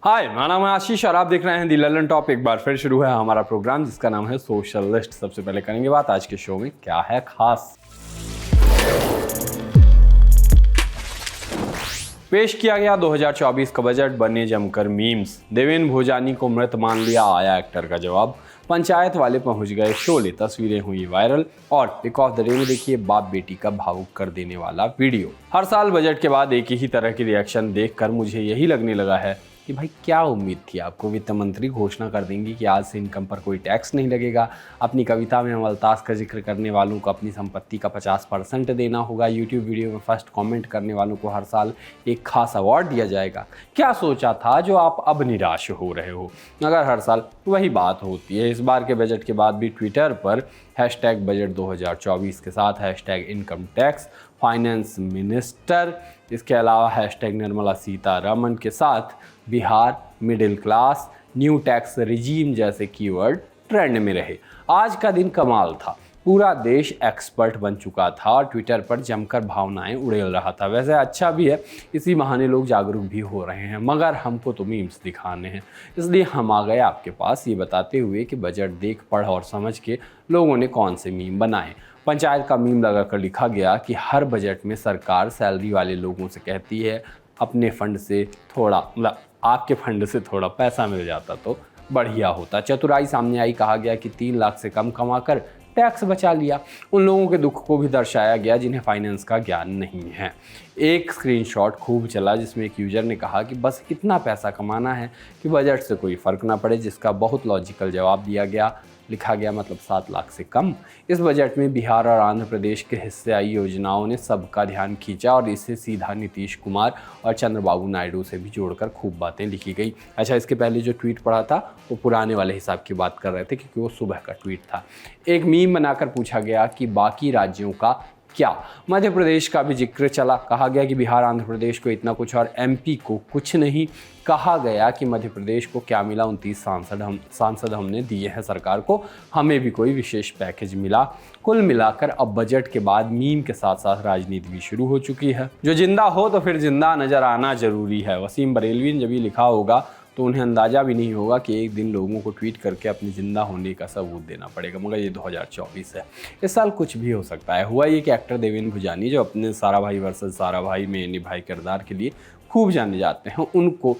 हाय, मेरा नाम है आशीष और आप देख रहे हैं दी ललन टॉप। एक बार फिर शुरू है हमारा प्रोग्राम जिसका नाम है सोशलिस्ट। सबसे पहले करेंगे बात आज के शो में क्या है खास। पेश किया गया 2024 का बजट, बने जमकर मीम्स। देवेंद्र भोजानी को मृत मान लिया, आया एक्टर का जवाब। पंचायत वाले पहुंच गए शोले, तस्वीरें हुई वायरल। और पिक ऑफ द डे में देखिए बाप बेटी का भावुक कर देने वाला वीडियो। हर साल बजट के बाद एक ही तरह की रिएक्शन देखकर मुझे यही लगने लगा है कि भाई क्या उम्मीद थी आपको। वित्त मंत्री घोषणा कर देंगी कि आज से इनकम पर कोई टैक्स नहीं लगेगा। अपनी कविता में अमलताज का जिक्र करने वालों को अपनी संपत्ति का 50% देना होगा। यूट्यूब वीडियो में फर्स्ट कमेंट करने वालों को हर साल एक खास अवार्ड दिया जाएगा। क्या सोचा था जो आप अब निराश हो रहे हो? अगर हर साल वही बात होती है। इस बार के बजट के बाद भी ट्विटर पर हैशटैग बजट 2024 के साथ hashtag income tax finance minister, इसके अलावा हैशटैग निर्मला सीतारमण के साथ Bihar middle class new tax regime जैसे कीवर्ड ट्रेंड में रहे। आज का दिन कमाल था। पूरा देश एक्सपर्ट बन चुका था और ट्विटर पर जमकर भावनाएं उड़ेल रहा था। वैसे अच्छा भी है, इसी बहाने लोग जागरूक भी हो रहे हैं। मगर हमको तो मीम्स दिखाने हैं, इसलिए हम आ गए आपके पास ये बताते हुए कि बजट देख पढ़ और समझ के लोगों ने कौन से मीम बनाए। पंचायत का मीम लगाकर लिखा गया कि हर बजट में सरकार सैलरी वाले लोगों से कहती है अपने फंड से थोड़ा, मतलब आपके फंड से थोड़ा पैसा मिल जाता तो बढ़िया होता। चतुराई सामने आई, कहा गया कि 3 लाख से कम कमाकर टैक्स बचा लिया। उन लोगों के दुख को भी दर्शाया गया जिन्हें फाइनेंस का ज्ञान नहीं है। एक स्क्रीनशॉट खूब चला जिसमें एक यूजर ने कहा कि बस इतना पैसा कमाना है कि बजट से कोई फ़र्क ना पड़े, जिसका बहुत लॉजिकल जवाब दिया गया। लिखा गया मतलब 7 लाख से कम। इस बजट में बिहार और आंध्र प्रदेश के हिस्से आई योजनाओं ने सबका ध्यान खींचा और इसे सीधा नीतीश कुमार और चंद्रबाबू नायडू से भी जोड़कर खूब बातें लिखी गई। अच्छा, इसके पहले जो ट्वीट पढ़ा था वो पुराने वाले हिसाब की बात कर रहे थे क्योंकि वो सुबह का ट्वीट था। एक मीम बनाकर पूछा गया कि बाकी राज्यों का क्या। मध्य प्रदेश का भी जिक्र चला, कहा गया कि बिहार आंध्र प्रदेश को इतना कुछ और एमपी को कुछ नहीं। कहा गया कि मध्य प्रदेश को क्या मिला, 29 सांसद हमने दिए हैं सरकार को, हमें भी कोई विशेष पैकेज मिला। कुल मिलाकर अब बजट के बाद मीम के साथ साथ राजनीति भी शुरू हो चुकी है। जो जिंदा हो तो फिर जिंदा नजर आना जरूरी है। वसीम बरेलवी ने जब ये लिखा होगा तो उन्हें अंदाज़ा भी नहीं होगा कि एक दिन लोगों को ट्वीट करके अपने ज़िंदा होने का सबूत देना पड़ेगा। मगर ये 2024 है, इस साल कुछ भी हो सकता है। हुआ ये कि एक्टर देवेंद्र भोजानी जो अपने सारा भाई वर्सेस सारा भाई में निभाए किरदार के लिए खूब जाने जाते हैं, उनको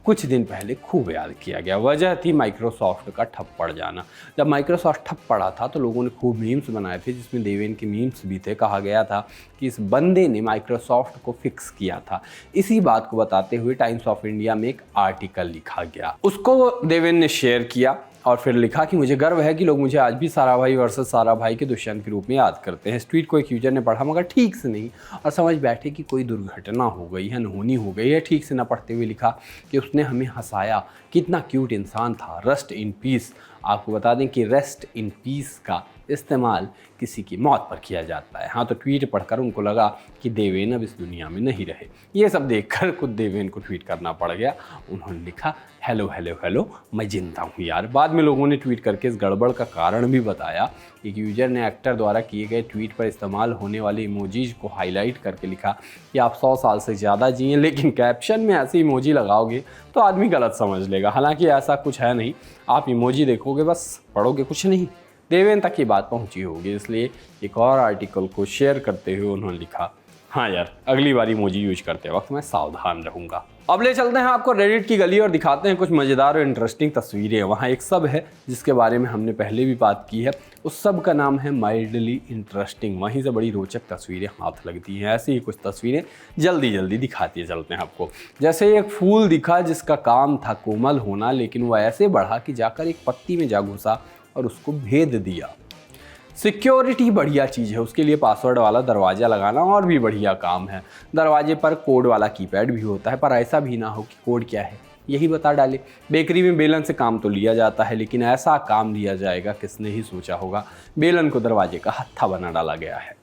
कुछ दिन पहले खूब याद किया गया। वजह थी माइक्रोसॉफ्ट का ठप पड़ जाना। जब माइक्रोसॉफ्ट ठप पड़ा था तो लोगों ने खूब मीम्स बनाए थे जिसमें देवेंद्र के मीम्स भी थे। कहा गया था कि इस बंदे ने माइक्रोसॉफ्ट को फिक्स किया था। इसी बात को बताते हुए टाइम्स ऑफ इंडिया में एक आर्टिकल लिखा गया, उसको देवेंद्र ने शेयर किया और फिर लिखा कि मुझे गर्व है कि लोग मुझे आज भी सारा भाई वर्सेस सारा भाई के दुष्यंत के रूप में याद करते हैं। इस ट्वीट को एक यूजर ने पढ़ा मगर ठीक से नहीं और समझ बैठे कि कोई दुर्घटना हो गई है, अनहोनी हो गई है। ठीक से ना पढ़ते हुए लिखा कि उसने हमें हंसाया, कितना क्यूट इंसान था, रेस्ट इन पीस। आपको बता दें कि रेस्ट इन पीस का इस्तेमाल किसी की मौत पर किया जाता है। हाँ, तो ट्वीट पढ़कर उनको लगा कि देवेंद्र अब इस दुनिया में नहीं रहे। ये सब देखकर खुद देवेंद्र को ट्वीट करना पड़ गया। उन्होंने लिखा हेलो हेलो हेलो, मैं जिंदा हूँ यार। बाद में लोगों ने ट्वीट करके इस गड़बड़ का कारण भी बताया। एक यूजर ने एक्टर द्वारा किए गए ट्वीट पर इस्तेमाल होने वाले इमोजीज को हाईलाइट करके लिखा कि आप 100 साल से ज़्यादा जिए, लेकिन कैप्शन में ऐसी इमोजी लगाओगे तो आदमी गलत समझ लेगा। हालांकि ऐसा कुछ है नहीं, आप इमोजी देखोगे बस, पढ़ोगे कुछ नहीं। देवेंद्र तक ये बात पहुंची होगी, इसलिए एक और आर्टिकल को शेयर करते हुए उन्होंने लिखा, हाँ यार, अगली बार इमोजी यूज करते वक्त मैं सावधान रहूँगा। अब ले चलते हैं आपको रेडिट की गली और दिखाते हैं कुछ मज़ेदार और इंटरेस्टिंग तस्वीरें। वहाँ एक सब है जिसके बारे में हमने पहले भी बात की है। उस सब का नाम है माइल्डली इंटरेस्टिंग। वहीं से बड़ी रोचक तस्वीरें हाथ लगती हैं। ऐसी ही कुछ तस्वीरें जल्दी जल्दी दिखाती चलते हैं आपको। जैसे एक फूल दिखा जिसका काम था कोमल होना, लेकिन वह ऐसे बढ़ा कि जाकर एक पत्ती में जा घुसा और उसको भेद दिया। सिक्योरिटी बढ़िया चीज़ है, उसके लिए पासवर्ड वाला दरवाज़ा लगाना और भी बढ़िया काम है। दरवाजे पर कोड वाला कीपैड भी होता है, पर ऐसा भी ना हो कि कोड क्या है यही बता डाले। बेकरी में बेलन से काम तो लिया जाता है, लेकिन ऐसा काम लिया जाएगा किसने ही सोचा होगा। बेलन को दरवाजे का हत्था बना डाला गया है।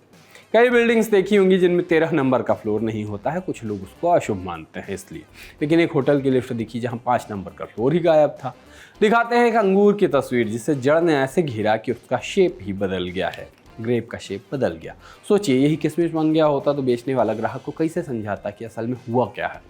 कई बिल्डिंग्स देखी होंगी जिनमें 13 नंबर का फ्लोर नहीं होता है, कुछ लोग उसको अशुभ मानते हैं इसलिए। लेकिन एक होटल की लिफ्ट दिखी जहां 5 नंबर का फ्लोर ही गायब था। दिखाते हैं एक अंगूर की तस्वीर जिसे जड़ ने ऐसे घेरा कि उसका शेप ही बदल गया है। ग्रेप का शेप बदल गया। सोचिए यही किशमिश बन गया होता तो बेचने वाला ग्राहक को कैसे समझाता कि असल में हुआ क्या है।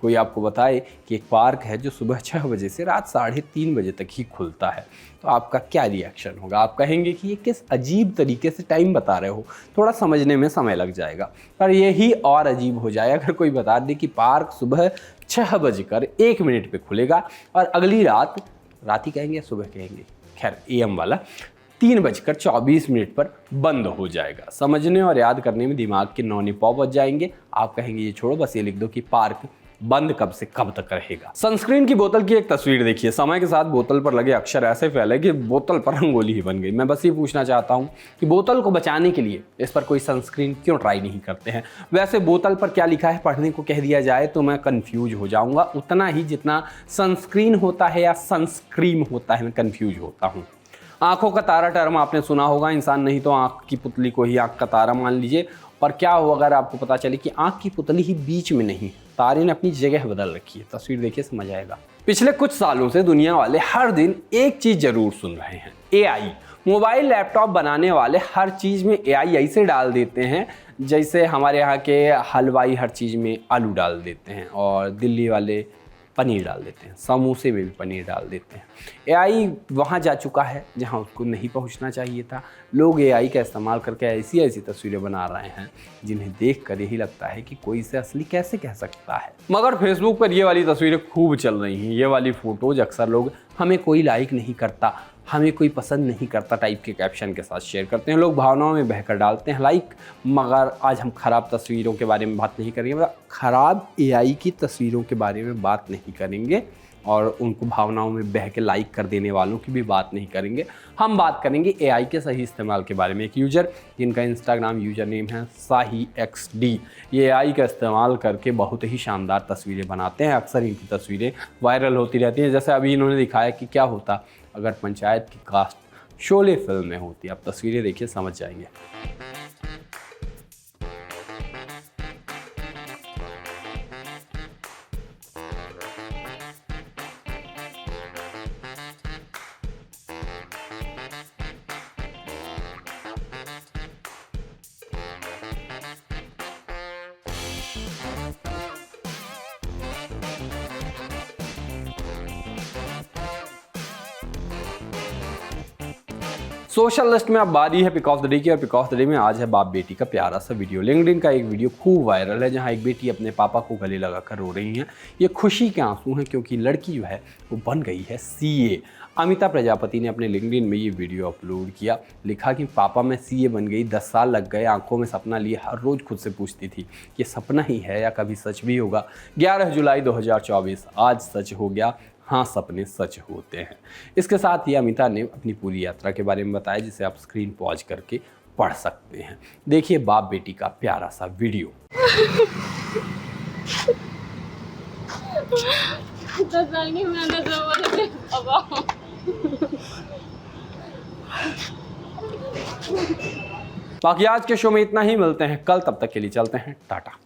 कोई आपको बताए कि एक पार्क है जो सुबह 6 बजे से रात 3:30 बजे तक ही खुलता है, तो आपका क्या रिएक्शन होगा? आप कहेंगे कि ये किस अजीब तरीके से टाइम बता रहे हो, थोड़ा समझने में समय लग जाएगा। पर यही और अजीब हो जाए अगर कोई बता दे कि पार्क सुबह 6:01 पे खुलेगा और अगली रात ही कहेंगे, सुबह कहेंगे, खैर AM वाला 3:24 पर बंद हो जाएगा। समझने और याद करने में दिमाग के नौने पौ बज जाएंगे। आप कहेंगे ये छोड़ो, बस ये लिख दो कि पार्क बंद कब से कब तक रहेगा। सनस्क्रीन की बोतल की एक तस्वीर देखिए। समय के साथ बोतल पर लगे अक्षर ऐसे फैले कि बोतल पर रंगोली ही बन गई। मैं बस ये पूछना चाहता हूँ कि बोतल को बचाने के लिए इस पर कोई सनस्क्रीन क्यों ट्राई नहीं करते हैं? वैसे बोतल पर क्या लिखा है पढ़ने को कह दिया जाए तो मैं कंफ्यूज हो जाऊंगा, उतना ही जितना सनस्क्रीन होता है या सनस्क्रीम होता है मैं कंफ्यूज होता हूँ। आंखों का तारा टर्म आपने सुना होगा। इंसान नहीं तो आंख की पुतली को ही आंख का तारा मान लीजिए। पर क्या हो अगर आपको पता चले कि आंख की पुतली ही बीच में नहीं, तारे ने अपनी जगह बदल रखी है। तस्वीर देखिए, समझ आएगा। पिछले कुछ सालों से दुनिया वाले हर दिन एक चीज जरूर सुन रहे हैं, AI। मोबाइल लैपटॉप बनाने वाले हर चीज में AI ऐसे डाल देते हैं जैसे हमारे यहाँ के हलवाई हर चीज में आलू डाल देते हैं और दिल्ली वाले पनीर डाल देते हैं, समोसे में भी पनीर डाल देते हैं। AI वहाँ जा चुका है जहाँ उसको नहीं पहुँचना चाहिए था। लोग AI का इस्तेमाल करके ऐसी ऐसी तस्वीरें बना रहे हैं जिन्हें देख कर यही लगता है कि कोई इसे असली कैसे कह सकता है। मगर फेसबुक पर ये वाली तस्वीरें खूब चल रही हैं। ये वाली फ़ोटोज़ अक्सर लोग हमें कोई लाइक नहीं करता, हमें कोई पसंद नहीं करता टाइप के कैप्शन के साथ शेयर करते हैं। लोग भावनाओं में बहकर डालते हैं लाइक। मगर आज हम ख़राब तस्वीरों के बारे में बात नहीं करेंगे, ख़राब AI की तस्वीरों के बारे में बात नहीं करेंगे और उनको भावनाओं में बह के लाइक कर देने वालों की भी बात नहीं करेंगे। हम बात करेंगे AI के सही इस्तेमाल के बारे में। एक यूज़र जिनका इंस्टाग्राम यूज़र नेम है SahiXD, ये AI का इस्तेमाल करके बहुत ही शानदार तस्वीरें बनाते हैं। अक्सर इनकी तस्वीरें वायरल होती रहती हैं। जैसे अभी इन्होंने दिखाया कि क्या होता अगर पंचायत की कास्ट शोले फिल्म में होती। आप तस्वीरें देखिए, समझ जाएंगे। सोशल लिस्ट में अब बारी है पिक ऑफ द डे की, और पिक ऑफ द डे में आज है बाप बेटी का प्यारा सा वीडियो। लिंक्डइन का एक वीडियो खूब वायरल है जहां एक बेटी अपने पापा को गले लगाकर रो रही हैं। ये खुशी के आंसू हैं क्योंकि लड़की जो है वो बन गई है CA। अमिता प्रजापति ने अपने लिंक्डइन में ये वीडियो अपलोड किया। लिखा कि पापा मैं CA बन गई, 10 साल लग गए, आंखों में सपना लिए हर रोज़ खुद से पूछती थी ये सपना ही है या कभी सच भी होगा। 11 जुलाई 2024 आज सच हो गया। हाँ, सपने सच होते हैं। इसके साथ ही अमिता ने अपनी पूरी यात्रा के बारे में बताया जिसे आप स्क्रीन पॉज करके पढ़ सकते हैं। देखिए बाप बेटी का प्यारा सा वीडियो। बाकी आज के शो में इतना ही, मिलते हैं कल, तब तक के लिए चलते हैं, टाटा।